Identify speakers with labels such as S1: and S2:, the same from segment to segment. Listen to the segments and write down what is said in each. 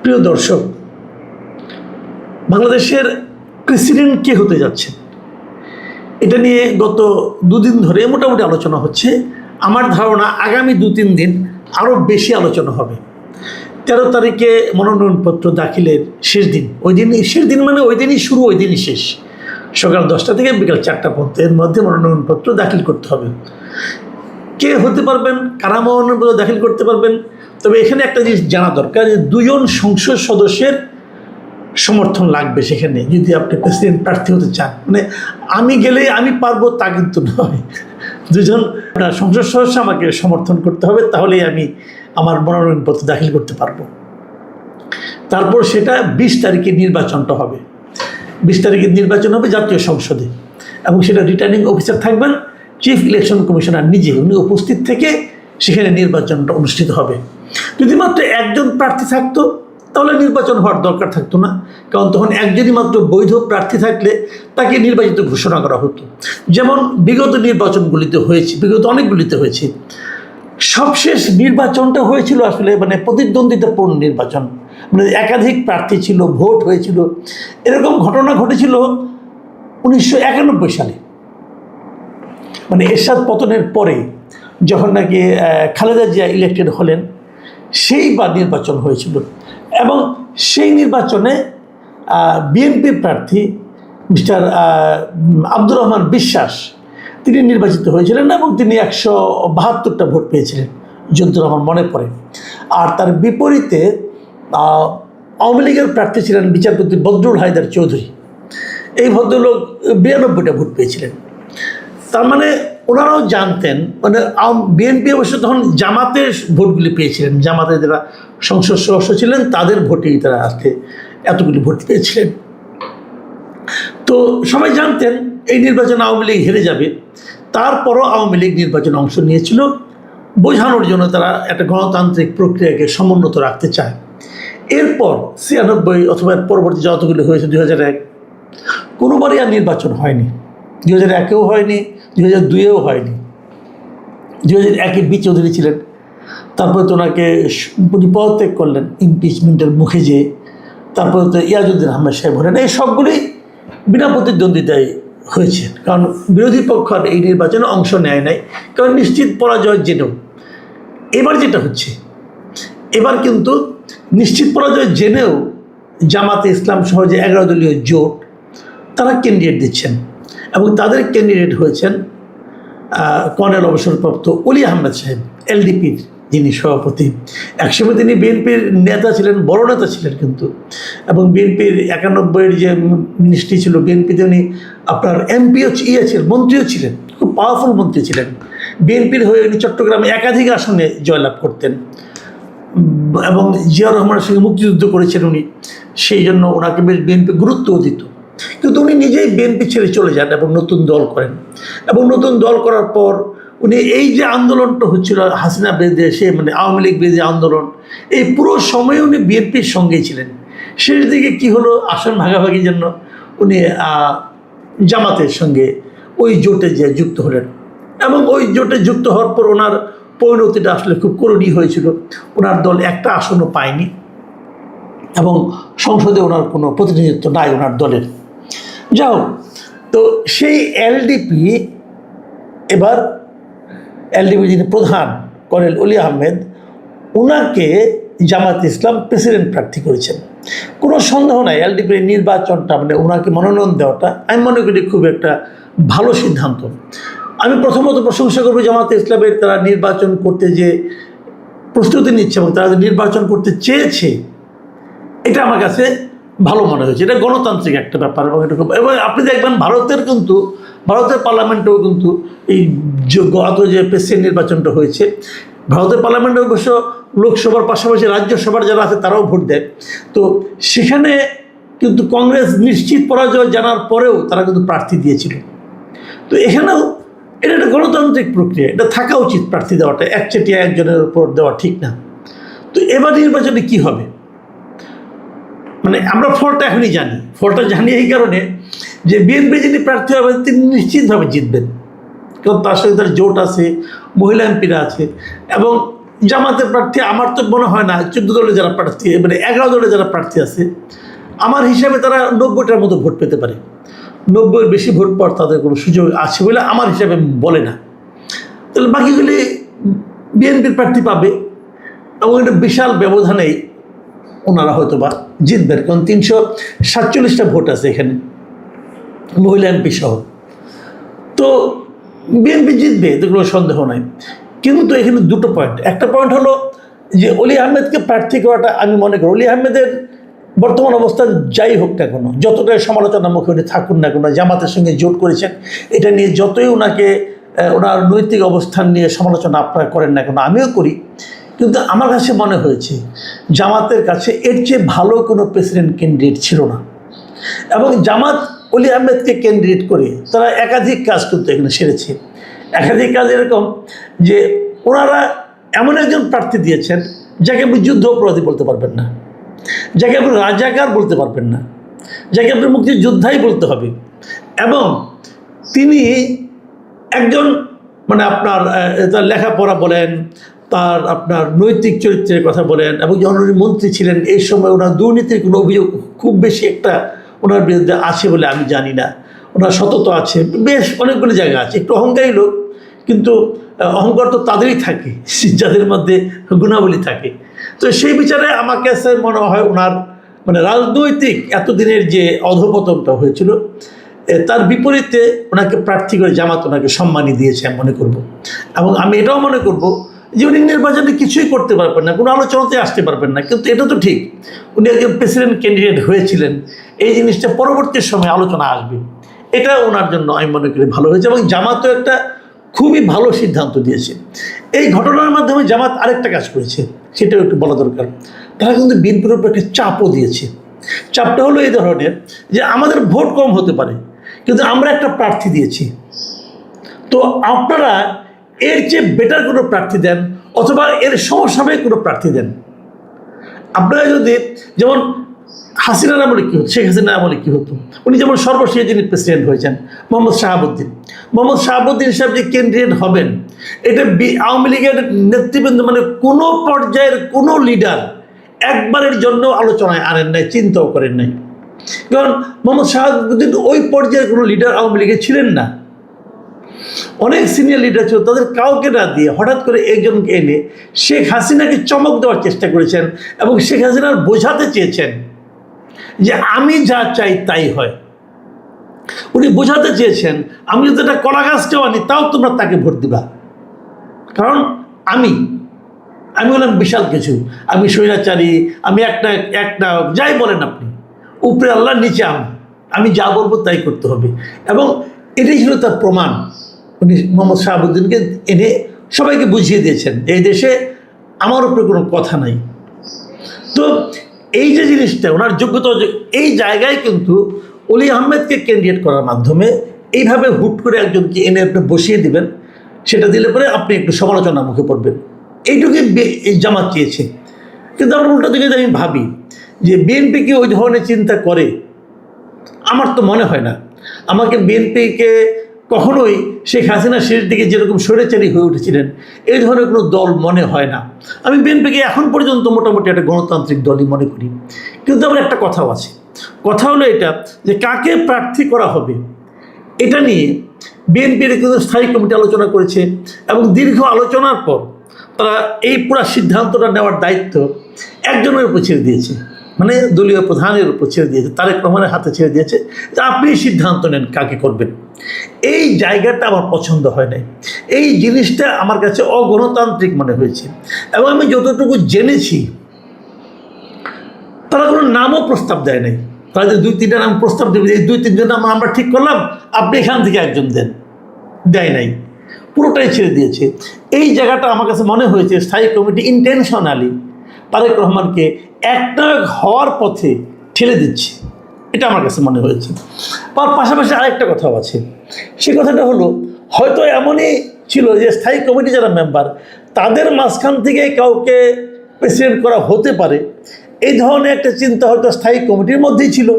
S1: প্রিয় দর্শক, বাংলাদেশের প্রেসিডেন্ট কে হতে যাচ্ছে এটা নিয়ে গত দুদিন ধরে মোটামুটি আলোচনা হচ্ছে। আমার ধারণা আগামী 2-3 দিন আরও বেশি আলোচনা হবে। 13 তারিখে মনোনয়নপত্র দাখিলের শেষ দিন। ওই দিন মানে ওই দিনই শুরু, ওই দিনই শেষ। সকাল 10টা থেকে বিকাল 4টা পর্যন্ত এর মধ্যে মনোনয়নপত্র দাখিল করতে হবে। কে হতে পারবেন, কারা মনোনয়নপত্র দাখিল করতে পারবেন? তবে এখানে একটা জিনিস জানা দরকার যে 2 জন সংসদ সদস্যের সমর্থন লাগবে সেখানে, যদি আপনি প্রেসিডেন্ট প্রার্থী হতে চান। মানে আমি গেলে আমি পারবো তা কিন্তু নয়। 2 জন সংসদ সদস্য আমাকে সমর্থন করতে হবে, তাহলেই আমি আমার মনোনয়নপত্র দাখিল করতে পারবো। তারপর সেটা 20 তারিখে নির্বাচনটা হবে। 20 তারিখে নির্বাচন হবে জাতীয় সংসদে, এবং সেটা রিটার্নিং অফিসার থাকবেন চিফ ইলেকশন কমিশনার নিজে, উনি উপস্থিত থেকে সেখানে নির্বাচনটা অনুষ্ঠিত হবে। যদি মাত্র একজন প্রার্থী থাকতো তাহলে নির্বাচন হওয়ার দরকার থাকতো না, কারণ তখন একজনই মাত্র বৈধ প্রার্থী থাকলে তাকে নির্বাচিত ঘোষণা করা হতো, যেমন বিগত নির্বাচনগুলিতে হয়েছে, বিগত অনেকগুলিতে হয়েছে। সবশেষ নির্বাচনটা হয়েছিল আসলে মানে প্রতিদ্বন্দ্বিতাপূর্ণ নির্বাচন, মানে একাধিক প্রার্থী ছিল, ভোট হয়েছিল। এরকম ঘটনা ঘটেছিল 1991 সালে, মানে এরশাদ পতনের পরে, যখন নাকি খালেদা জিয়া ইলেক্টেড হলেন, সেইবার নির্বাচন হয়েছিল। এবং সেই নির্বাচনে বিএনপি প্রার্থী মিস্টার আব্দুর রহমান বিশ্বাস তিনি নির্বাচিত হয়েছিলেন, এবং তিনি 172টা ভোট পেয়েছিলেন যদ্দূর আমার মনে পড়ে। আর তার বিপরীতে আওয়ামী লীগের প্রার্থী ছিলেন বিচারপতি বদরুল হায়দার চৌধুরী। এই ভদ্রলোক 92টা ভোট পেয়েছিলেন। তার মানে ওনারাও জানতেন, মানে বিএনপি অবশ্য তখন জামাতের ভোটগুলি পেয়েছিলেন, জামাতের যারা সংসদ সদস্য ছিলেন তাদের ভোটেই তারা আজকে এতগুলি ভোট পেয়েছিলেন। তো সবাই জানতেন এই নির্বাচনে আওয়ামী লীগ হেরে যাবে। তারপরও আওয়ামী লীগ নির্বাচনে অংশ নিয়েছিল, বোঝানোর জন্য তারা একটা গণতান্ত্রিক প্রক্রিয়াকে সমুন্নত রাখতে চায়। এরপর 96 অথবা পরবর্তী যতগুলি হয়েছে 2001, কোনোবারই আর নির্বাচন হয়নি। 2001-এও হয়নি, 2002-এও হয়নি। 2001-এ বি চৌধুরী ছিলেন, তারপরে তো ওনাকে পদত্যাগ করলেন ইমপিচমেন্টের মুখে যেয়ে। তারপরে তো ইয়াজউদ্দিন আহমেদ সাহেব হলেন। এই সবগুলি বিনা প্রতিদ্বন্দ্বিতায় হয়েছে, কারণ বিরোধী পক্ষ আর এই নির্বাচনে অংশ নেয় নাই, কারণ নিশ্চিত পরাজয় জেনেও। এবার যেটা হচ্ছে, এবার কিন্তু নিশ্চিত পরাজয় জেনেও জামাতে ইসলাম সহ যে 11 দলীয় জোট, তারা ক্যান্ডিডেট দিচ্ছেন, এবং তাদের ক্যান্ডিডেট হয়েছেন কর্নেল অবসরপ্রাপ্ত অলি আহমেদ সাহেব, এলডিপির যিনি সভাপতি। একসময় তিনি বিএনপির নেতা ছিলেন, বড় নেতা ছিলেন কিন্তু, এবং বিএনপির 91-এর যে মিনিস্ট্রি ছিল বিএনপিতে, উনি আপনার এমপিও ছিলেন, মন্ত্রীও ছিলেন, খুব পাওয়ারফুল মন্ত্রী ছিলেন। বিএনপির হয়ে উনি চট্টগ্রামে একাধিক আসনে জয়লাভ করতেন, এবং জিয়াউর রহমানের সঙ্গে মুক্তিযুদ্ধ করেছেন উনি, সেই জন্য ওনাকে বেশ বিএনপি গুরুত্বও দিত। কিন্তু উনি নিজেই বিএনপি ছেড়ে চলে যান এবং নতুন দল করেন। এবং নতুন দল করার পর উনি এই যে আন্দোলনটা হচ্ছিল হাসিনা বিরুদ্ধে, সে মানে আওয়ামী লীগ বিরোধী আন্দোলন, এই পুরো সময়ে উনি বিএনপির সঙ্গেই ছিলেন। শেষ দিকে কী হলো, আসন ভাগাভাগির জন্য উনি জামাতের সঙ্গে ওই জোটে যে যুক্ত হলেন, এবং ওই জোটে যুক্ত হওয়ার পর ওনার পরিণতিটা আসলে খুব করুণই হয়েছিল। ওনার দল একটা আসনও পায়নি, এবং সংসদে ওনার কোনো প্রতিনিধিত্ব নাই ওনার দলের। যাও, তো সেই এলডিপি এবার এলডিপির যিনি প্রধান কর্নেল অলি আহমেদ, ওনাকে জামাত ইসলাম প্রেসিডেন্ট প্রার্থী করেছেন। কোনো সন্দেহ নাই এলডিপির নির্বাচনটা, মানে ওনাকে মনোনয়ন দেওয়াটা আমি মনে করি খুব একটা ভালো সিদ্ধান্ত। আমি প্রথমত প্রশংসা করবো জামাত ইসলামের, তারা নির্বাচন করতে যে প্রস্তুতি নিচ্ছে এবং তারা যে নির্বাচন করতে চেয়েছে, এটা আমার কাছে ভালো মনে হয়েছে। এটা গণতান্ত্রিক একটা ব্যাপার, এবং এটা খুব, এবং আপনি দেখবেন ভারতের পার্লামেন্টেও কিন্তু এই গত যে প্রেসিডেন্ট নির্বাচনটা হয়েছে, ভারতের পার্লামেন্টে অবশ্য লোকসভার পাশাপাশি রাজ্যসভার যারা আছে তারাও ভোট দেয়। তো সেখানে কিন্তু কংগ্রেস নিশ্চিত পরাজয় জানার পরেও তারা কিন্তু প্রার্থী দিয়েছিল। তো এখানেও এটা একটা গণতান্ত্রিক প্রক্রিয়া, এটা থাকা উচিত প্রার্থী দেওয়াটা, একচেটিয়া একজনের উপর দেওয়া ঠিক না। তো এবার নির্বাচনে কী হবে, মানে আমরা ফলটা এখনই জানি। ফলটা জানি এই কারণে যে বিএনপি যিনি প্রার্থী হবেন তিনি নিশ্চিতভাবে জিতবেন, কারণ তার সঙ্গে তার জোট আছে, মহিলা এমপিরা আছে, এবং জামাতের প্রার্থী আমার তো মনে হয় না 14 দলে যারা প্রার্থী, মানে 11 দলে যারা প্রার্থী আছে, আমার হিসাবে তারা 90টার মতো ভোট পেতে পারে। 90-এর বেশি ভোট পাওয়ার তাদের কোনো সুযোগ আছে বলে আমার হিসাবে বলে না। তাহলে বাকিগুলি বিএনপির প্রার্থী পাবে এবং এটা বিশাল ব্যবধানেই ওনারা হয়তো বা জিতবেন, কারণ 347টা ভোট আছে এখানে, মহিলা এমপি সহ। তো বিএনপি জিতবে, এতে কোনো সন্দেহ নাই। কিন্তু এখানে দুটো পয়েন্ট। একটা পয়েন্ট হলো যে অলি আহমেদকে প্রার্থী করাটা, আমি মনে করি অলি আহমেদের বর্তমান অবস্থা যাই হোক না কেন, যতটাই সমালোচনার মুখে উনি থাকুন না কেন, জামাতের সঙ্গে জোট করেছেন, এটা নিয়ে যতই ওনাকে ওনার নৈতিক অবস্থান নিয়ে সমালোচনা আপনারা করেন না কেন, আমিও করি, কিন্তু আমার কাছে মনে হয়েছে জামাতের কাছে এর চেয়ে ভালো কোনো প্রেসিডেন্ট ক্যান্ডিডেট ছিল না। এবং জামাত অলি আহমেদকে ক্যান্ডিডেট করে তারা একাধিক কাজ কিন্তু এখানে সেরেছে। একাধিক কাজ এরকম যে ওনারা এমন একজন প্রার্থী দিয়েছেন যাকে আপনি যুদ্ধ অপরাধী বলতে পারবেন না, যাকে আপনি রাজাকার বলতে পারবেন না, যাকে আপনি মুক্তিযোদ্ধাই বলতে হবে। এবং তিনি একজন মানে আপনার তার লেখাপড়া বলেন, তার আপনার নৈতিক চরিত্রের কথা বলেন, এবং যখন উনি মন্ত্রী ছিলেন এই সময় ওনার দুর্নীতির কোনো অভিযোগ খুব বেশি একটা ওনার বিরুদ্ধে আছে বলে আমি জানি না। ওনার সততা আছে, বেশ অনেকগুলো জায়গা আছে। একটু অহংকারী লোক, কিন্তু অহংকার তো তাদেরই থাকে যাদের মধ্যে গুণাবলী থাকে। তো সেই বিচারে আমার কাছে মনে হয় ওনার মানে রাজনৈতিক এতদিনের যে অধঃপতনটা হয়েছিল তার বিপরীতে ওনাকে প্রার্থী করে জামাত ওনাকে সম্মানই দিয়েছে আমি মনে করব। এবং আমি এটাও মনে করব যে উনি নির্বাচনে কিছুই করতে পারবেন না, কোনো আলোচনাতে আসতে পারবেন না, কিন্তু এটা তো ঠিক উনি একজন প্রেসিডেন্ট ক্যান্ডিডেট হয়েছিলেন, এই জিনিসটা পরবর্তী সময়ে আলোচনা আসবে, এটা ওনার জন্য আমি মনে করি ভালো হয়েছে। এবং জামাতও একটা খুবই ভালো সিদ্ধান্ত দিয়েছে। এই ঘটনার মাধ্যমে জামাত আরেকটা কাজ করেছে, সেটাও একটু বলা দরকার। তারা কিন্তু বিএনপির উপর একটা চাপও দিয়েছে। চাপটা হলো এই ধরনের যে আমাদের ভোট কম হতে পারে, কিন্তু আমরা একটা প্রার্থী দিয়েছি, তো আপনারা এর চেয়ে বেটার কোনো প্রার্থী দেন অথবা এর সমসাময়িক কোনো প্রার্থী দেন। আপনারা যদি যেমন হাসিনার আমলে কী হতো, শেখ হাসিনার আমলে কী হতো, উনি যেমন সর্বশেষ যিনি প্রেসিডেন্ট হয়েছেন মোহাম্মদ শাহাবুদ্দিন সাহেব যে ক্যান্ডিডেট হবেন, এটা আওয়ামী লীগের নেতৃবৃন্দ মানে কোনো পর্যায়ের কোনো লিডার একবারের জন্য আলোচনায় আনেন নাই, চিন্তাও করেন নাই। কারণ মোহাম্মদ শাহাবুদ্দিন ওই পর্যায়ের কোনো লিডার আওয়ামী লীগে ছিলেন না। অনেক সিনিয়র লিডার ছিল, তাদের কাউকে না দিয়ে হঠাৎ করে একজনকে এনে শেখ হাসিনাকে চমক দেওয়ার চেষ্টা করেছেন এবং শেখ হাসিনার বোঝাতে চেয়েছেন যে আমি যা চাই তাই হয়। উনি বোঝাতে চেয়েছেন আমি যদি একটা কলা গাছটাও আনি তাও তোমরা তাকে ভোট দিবা, কারণ আমি বললাম বিশাল কিছু, আমি স্বৈরাচারী, আমি একটা যাই বলেন আপনি, উপরে আল্লাহ নিচে আমি যা বলবো তাই করতে হবে। এবং এটাই ছিল তার প্রমাণ। উনি মোহাম্মদ শাহাবুদ্দিনকে এনে সবাইকে বুঝিয়ে দিয়েছেন এই দেশে আমার উপরে কোনো কথা নাই। তো এই যে জিনিসটা ওনার যোগ্যতা, এই জায়গায় কিন্তু অলি আহমেদকে ক্যান্ডিডেট করার মাধ্যমে এইভাবে হুট করে একজনকে এনে আপনি বসিয়ে দিবেন, সেটা দিলে পরে আপনি একটু সমালোচনার মুখে পড়বেন, এইটুকুই জামাত চেয়েছে। কিন্তু আমার উল্টা দিকে আমি ভাবি যে বিএনপি কি ওই ধরনের চিন্তা করে, আমার তো মনে হয় না। আমাকে বিএনপিকে কখনোই শেখ হাসিনা শেষ দিকে যেরকম স্বৈরাচারী হয়ে উঠেছিলেন এই ধরনের কোনো দল মনে হয় না। আমি বিএনপিকে এখন পর্যন্ত মোটামুটি একটা গণতান্ত্রিক দলই মনে করি। কিন্তু আমার একটা কথাও আছে, কথা হলো এটা যে কাকে প্রার্থী করা হবে এটা নিয়ে বিএনপির কিন্তু স্থায়ী কমিটি আলোচনা করেছে এবং দীর্ঘ আলোচনার পর তারা এই পুরো সিদ্ধান্তটা নেওয়ার দায়িত্ব একজনের উপর ছেড়ে দিয়েছে, মানে দলীয় প্রধানের উপর ছেড়ে দিয়েছে, তারেক রহমানের হাতে ছেড়ে দিয়েছে যে আপনি সিদ্ধান্ত নেন কাকে করবেন। এই জায়গাটা আমার পছন্দ হয় নাই, এই জিনিসটা আমার কাছে অগণতান্ত্রিক মনে হয়েছে। এবং আমি যতটুকু জেনেছি তারা কোনো নামও প্রস্তাব দেয় নাই। তারা যে 2-3টা নাম প্রস্তাব দেবে, এই 2-3জন নাম আমরা ঠিক করলাম আপনি এখান থেকে একজন দেন, দেয় নাই, পুরোটাই ছেড়ে দিয়েছে। এই জায়গাটা আমার কাছে মনে হয়েছে স্থায়ী কমিটি ইন্টেনশনালি তারেক রহমানকে একনায়ক হওয়ার পথে ঠেলে দিচ্ছে, এটা আমার কাছে মনে হয়েছে। তার পাশাপাশি আরেকটা কথাও আছে, সে কথাটা হলো হয়তো এমনই ছিল যে স্থায়ী কমিটি যারা মেম্বার তাদের মাঝখান থেকে কাউকে প্রেসিডেন্ট করা হতে পারে, এই ধরনের একটা চিন্তা হয়তো স্থায়ী কমিটির মধ্যেই ছিল।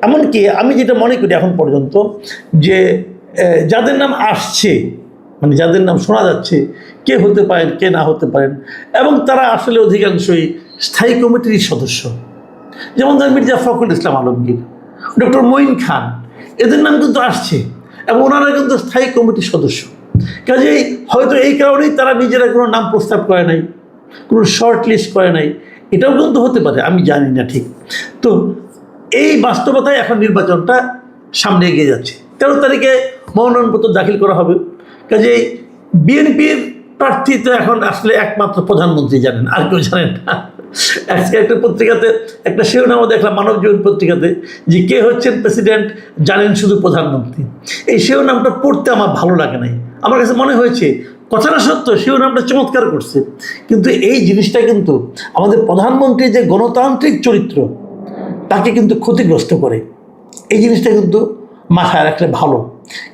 S1: এমনকি আমি যেটা মনে করি এখন পর্যন্ত যে যাদের নাম আসছে মানে যাদের নাম শোনা যাচ্ছে কে হতে পারেন কে না হতে পারেন, এবং তারা আসলে অধিকাংশই স্থায়ী কমিটির সদস্য। যেমন ধরেন মির্জা ফখরুল ইসলাম আলমগীর, ডক্টর মঈন খান, এদের নাম কিন্তু আসছে এবং ওনারা কিন্তু স্থায়ী কমিটির সদস্য। কাজেই হয়তো এই কারণেই তারা নিজেরা কোনো নাম প্রস্তাব করে নাই, কোনো শর্ট লিস্ট করে নাই, এটাও কিন্তু হতে পারে, আমি জানি না ঠিক। তো এই বাস্তবতায় এখন নির্বাচনটা সামনে এগিয়ে যাচ্ছে। 13 তারিখে মনোনয়নপত্র দাখিল করা হবে। কাজেই বিএনপির প্রার্থী তো এখন আসলে একমাত্র প্রধানমন্ত্রী জানেন, আর কেউ জানেন না। আজকে একটা পত্রিকাতে একটা শিরোনামও দেখলাম, মানব জীবন পত্রিকাতে, যে কে হচ্ছেন প্রেসিডেন্ট জানেন শুধু প্রধানমন্ত্রী। এই শিরোনামটা পড়তে আমার ভালো লাগে নাই। আমার কাছে মনে হয়েছে কথাটা সত্য, শিরোনামটা চমৎকার করছে, কিন্তু এই জিনিসটা কিন্তু আমাদের প্রধানমন্ত্রীর যে গণতান্ত্রিক চরিত্র তাকে কিন্তু ক্ষতিগ্রস্ত করে। এই জিনিসটা কিন্তু মাথায় রাখলে ভালো।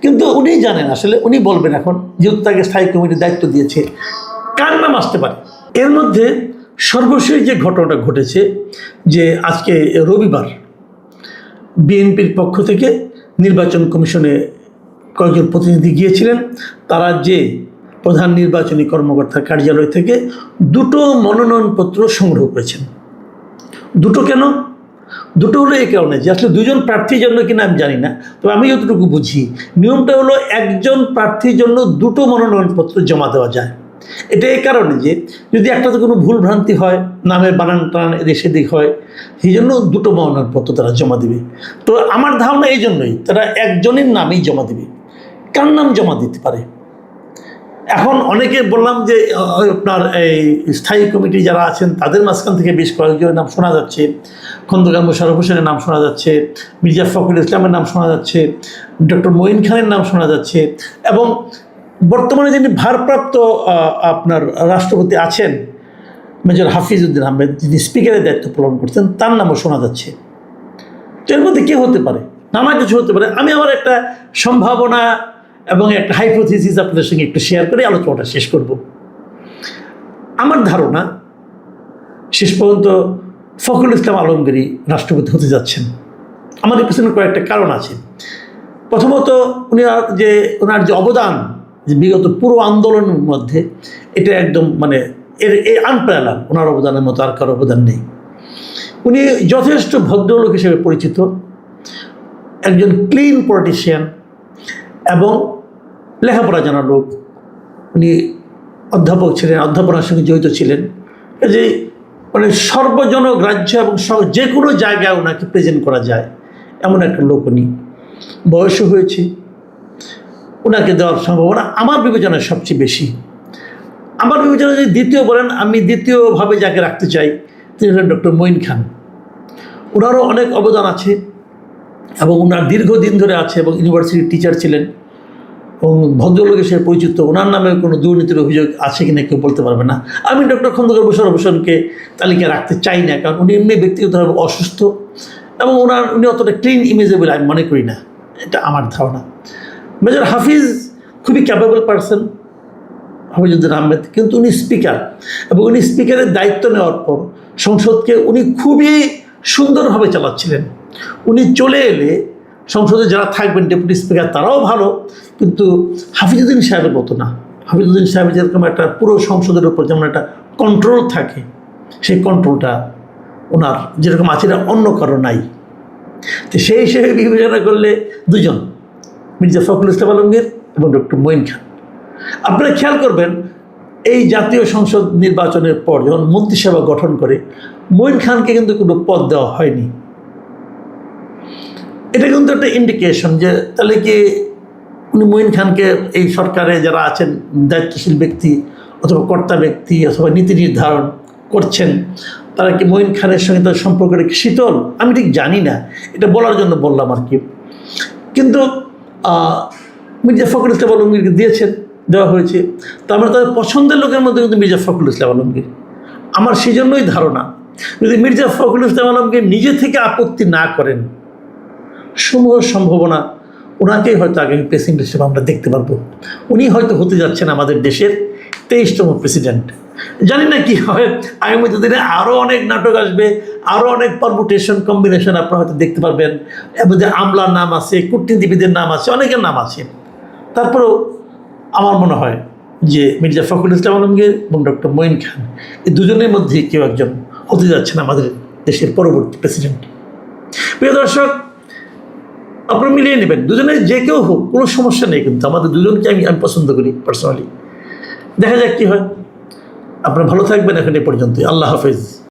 S1: কিন্তু উনি জানেন, আসলে উনি বলবেন এখন, যেহেতু তাকে স্থায়ী কমিটির দায়িত্ব দিয়েছে, কার নাম আসতে পারে। এর মধ্যে সর্বশেষ যে ঘটনাটা ঘটেছে, যে আজকে রবিবার বিএনপির পক্ষ থেকে নির্বাচন কমিশনে কয়েকজন প্রতিনিধি গিয়েছিলেন। তারা যে প্রধান নির্বাচনী কর্মকর্তার কার্যালয় থেকে 2টো মনোনয়নপত্র সংগ্রহ করেছেন। 2টো কেন? 2টো হলো এই কারণে যে আসলে 2জন প্রার্থীর জন্য কিনা আমি জানি না, তবে আমি যতটুকু বুঝি নিয়মটা হলো একজন প্রার্থীর জন্য 2টো মনোনয়নপত্র জমা দেওয়া যায়। এটা এই কারণে যে যদি একটাতে কোনো ভুল ভ্রান্তি হয়, নামের বানান টানান এদিক সেদিক হয়, সেই জন্য 2টো মনোনয়নপত্র তারা জমা দেবে। তো আমার ধারণা এই জন্যই তারা একজনের নামেই জমা দেবে। কার নাম জমা দিতে পারে? এখন অনেকে বললাম যে আপনার এই স্থায়ী কমিটি যারা আছেন তাদের মাঝখান থেকে বেশ কয়েকজনের নাম শোনা যাচ্ছে। খন্দকার মোশাররফ হোসেনের নাম শোনা যাচ্ছে, মির্জা ফখরুল ইসলামের নাম শোনা যাচ্ছে, ডক্টর মঈন খানের নাম শোনা যাচ্ছে, এবং বর্তমানে যিনি ভারপ্রাপ্ত আপনার রাষ্ট্রপতি আছেন মেজর হাফিজউদ্দিন আহমেদ, যিনি স্পিকারের দায়িত্ব পালন করছেন, তার নামও শোনা যাচ্ছে। তো এর মধ্যে কে হতে পারে? নানা কিছু হতে পারে। আমি আমার একটা সম্ভাবনা এবং একটা হাইপোথিসিস আপনাদের সঙ্গে একটু শেয়ার করে আলোচনাটা শেষ করব। আমার ধারণা শেষ পর্যন্ত ফখরুল ইসলাম আলমগীরই রাষ্ট্রপতি হতে যাচ্ছেন। আমার এর পিছনে কয়েকটা কারণ আছে। প্রথমত ওনার যে অবদান, যে বিগত পুরো আন্দোলনের মধ্যে, এটা একদম মানে এই আনপ্যারালাল। ওনার অবদানের মতো আর কারো অবদান নেই। উনি যথেষ্ট ভদ্রলোক হিসেবে পরিচিত, একজন ক্লিন পলিটিশিয়ান এবং লেখাপড়া জানা লোক। উনি অধ্যাপক ছিলেন, অধ্যাপনার সঙ্গে জড়িত ছিলেন। যে মানে সর্বজনগ্রাহ্য এবং যে কোনো জায়গায় ওনাকে প্রেজেন্ট করা যায় এমন একটা লোক উনি। বয়সও হয়েছে, ওনাকে দেওয়ার সম্ভাবনা আমার বিবেচনায় সবচেয়ে বেশি। আমার বিবেচনায় যদি দ্বিতীয় বলেন, আমি দ্বিতীয়ভাবে যাকে রাখতে চাই তিনি হলেন ডক্টর মঈন খান। ওনারও অনেক অবদান আছে এবং ওনার দীর্ঘদিন ধরে আছে, এবং ইউনিভার্সিটির টিচার ছিলেন এবং ভদ্রলোক হিসেবে পরিচিত। ওনার নামে কোনো দুর্নীতির অভিযোগ আছে কিনা কেউ বলতে পারবে না। আমি ডক্টর খন্দকার মোশাররফ হোসেনকে তালিকায় রাখতে চাই না, কারণ উনি এমনি ব্যক্তিগতভাবে অসুস্থ এবং উনি অতটা ক্লিন ইমেজেবল আমি মনে করি না, এটা আমার ধারণা। মেজর হাফিজ খুবই ক্যাপেবল পারসন, হাফিজউদ্দিন আহমেদ, কিন্তু উনি স্পিকার, এবং উনি স্পিকারের দায়িত্ব নেওয়ার পর সংসদকে উনি খুবই সুন্দরভাবে চালাচ্ছিলেন। উনি চলে এলে সংসদে যারা থাকবেন ডেপুটি স্পিকার তারাও ভালো, কিন্তু হাফিজউদ্দিন সাহেবের মতো না। হাফিজউদ্দিন সাহেবের যেরকম একটা পুরো সংসদের উপর যেমন একটা কন্ট্রোল থাকে, সেই কন্ট্রোলটা ওনার যেরকম আছে এটা অন্য কারো নাই। তো সেই হিসেবে বিবেচনা করলে 2জন, মির্জা ফখরুল ইসলাম আলমগীর এবং ডক্টর মঈন খান। আপনারা খেয়াল করবেন, এই জাতীয় সংসদ নির্বাচনের পর যখন মন্ত্রিসভা গঠন করে, মঈন খানকে কিন্তু কোনো পদ দেওয়া হয়নি। এটা কিন্তু একটা ইন্ডিকেশন যে তাহলে কি উনি মঈন খানকে এই সরকারে যারা আছেন দায়িত্বশীল ব্যক্তি অথবা কর্তা ব্যক্তি অথবা নীতি নির্ধারণ করছেন, তারা কি মঈন খানের সঙ্গে তার সম্পর্কটা কি শীতল? আমি ঠিক জানি না, এটা বলার জন্য বললাম আর কি। কিন্তু মির্জা ফখরুল ইসলাম আলমগীরকে দেওয়া হয়েছে। তো আমরা তাদের পছন্দের লোকের মধ্যে কিন্তু মির্জা ফখরুল ইসলাম আলমগীর। আমার সেই জন্যই ধারণা, যদি মির্জা ফখরুল ইসলাম আলমগীর নিজে থেকে আপত্তি না করেন, সমূহ সম্ভাবনা ওনাকেই হয়তো আগামী প্রেসিডেন্ট হিসেবে আমরা দেখতে পারবো। উনি হয়তো হতে যাচ্ছেন আমাদের দেশের 23তম প্রেসিডেন্ট। জানি না কি হয়, আগামী দিনে আরও অনেক নাটক আসবে, আরও অনেক পারমুটেশন কম্বিনেশন আপনারা হয়তো দেখতে পারবেন। এর মধ্যে আমলার নাম আছে, কূটনীতিবিদের নাম আছে, অনেকের নাম আছে। তারপরেও আমার মনে হয় যে মির্জা ফখরুল ইসলাম আলমগীর এবং ডক্টর মঈন খান এই দুজনের মধ্যে কেউ একজন হতে যাচ্ছেন আমাদের দেশের পরবর্তী প্রেসিডেন্ট। প্রিয় দর্শক, আপনারা মিলিয়ে নেবেন, দুজনের যে কেউ হোক কোনো সমস্যা নেই, কিন্তু আমাদের দুজনকে আমি পছন্দ করি পার্সোনালি। দেখা যাক কী হয়। আপনারা ভালো থাকবেন, এখন এ পর্যন্তই। আল্লাহ হাফেজ।